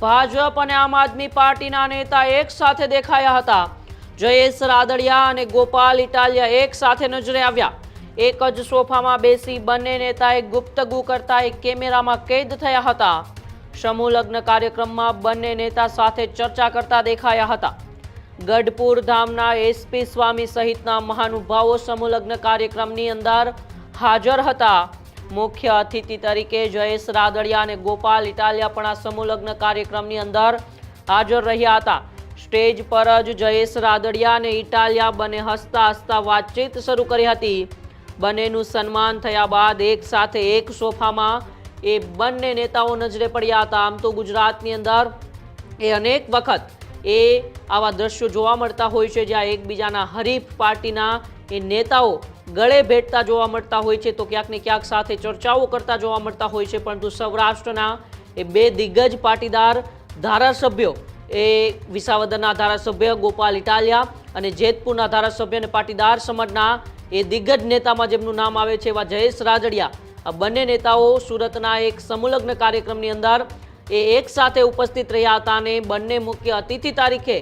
ભાજપ અને આમ આદમી પાર્ટીના નેતા એક સાથે દેખાયા હતા। જયેશ રાદડિયા અને ગોપાલ ઇટાલિયા એક સાથે નજરે આવ્યા। એક જ સોફામાં બેસી બંને નેતાએ ગુપ્તગુ કરતા એક કેમેરામાં કેદ થયા હતા। સમૂહ લગ્ન કાર્યક્રમમાં બંને નેતા સાથે ચર્ચા કરતા દેખાયા હતા। ગઢપુર ધામના એસપી સ્વામી સહિતના મહાનુભાવો સમૂહ લગ્ન કાર્યક્રમની અંદર હાજર હતા। મુખ્ય અતિથિ તરીકે જયેશ રાદડિયા અને ગોપાલ ઇટાલિયા પણ આ સમૂહ લગ્ન કાર્યક્રમની અંદર હાજર રહ્યા હતા। સ્ટેજ પર જ જયેશ રાદડિયા અને ઇટાલિયા બંને હસતા હસતા વાતચીત શરૂ કરી હતી। બંનેનું સન્માન થયા બાદ એક સાથે એક સોફામાં એ બંને નેતાઓ નજરે પડ્યા હતા। આમ તો ગુજરાતની અંદર અનેક વખત આવા દ્રશ્યો જોવા મળતા હોય છે, જ્યાં એકબીજાના હરીફ પાર્ટીના નેતાઓ ગળે ભેટતા જોવા મળતા હોય છે, તો ક્યાંક ને ક્યાંક સાથે ચર્ચાઓ કરતા જોવા મળતા હોય છે। પરંતુ સૌરાષ્ટ્રના બે દિગ્ગજ પાટીદાર ધારાસભ્યો વિસાવદરના ધારાસભ્ય ગોપાલ ઇટાલિયા અને જેતપુરના ધારાસભ્ય અને પાટીદાર સમાજના દિગ્ગજ નેતામાં જેમનું નામ આવે છે એવા જયેશ રાદડિયા, આ બંને નેતાઓ સુરતના એક સમૂહ લગ્ન કાર્યક્રમની અંદર એક સાથે ઉપસ્થિત રહ્યા હતા અને બંને મુખ્ય અતિથિ તરીકે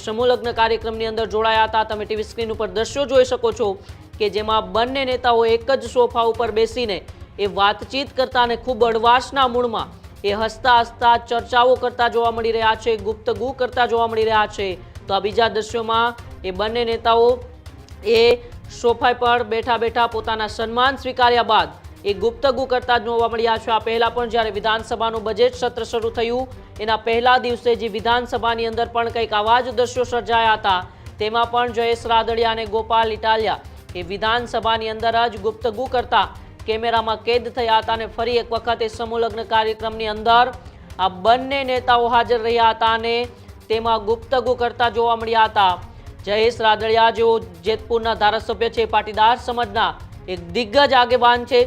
સમૂહ લગ્ન કાર્યક્રમની અંદર જોડાયા હતા। તમે ટીવી સ્ક્રીન ઉપર દ્રશ્યો જોઈ શકો છો કે જેમાં બંને નેતાઓ એક જ સોફા ઉપર બેસીને વાતચીત કરતા અને ખૂબ હળવાશના મૂળમાં હસતા હસતા ચર્ચાઓ કરતા જોવા મળી રહ્યા છે, ગુપ્તગુ કરતા જોવા મળી રહ્યા છે। તો આ બીજા દ્રશ્યોમાં બંને નેતાઓ સોફા પર બેઠા બેઠા પોતાના સન્માન સ્વીકાર્યા બાદ ગુપ્તગુ કરતા જોવા મળ્યા છે। આ પહેલા પણ જ્યારે વિધાનસભાનું બજેટ સત્ર શરૂ થયું એના પહેલા દિવસે જે વિધાનસભાની અંદર પણ કંઈક આવા જ દ્રશ્યો સર્જાયા હતા, તેમાં પણ જયેશ રાદડિયા અને ગોપાલ ઇટાલિયા વિધાનસભાની અંદર જ ગુપ્તગુ કરતા કેમેરામાં કેદ થયા હતા અને ફરી એક વખત સમૂહ લગ્ન કાર્યક્રમની અંદર આ બંને નેતાઓ હાજર રહ્યા હતા અને તેમાં ગુપ્તગુ કરતા જોવા મળ્યા હતા। જયેશ રાદડિયા જેઓ જેતપુરના ધારાસભ્ય છે, પાટીદાર સમાજના એક દિગ્ગજ આગેવાન છે,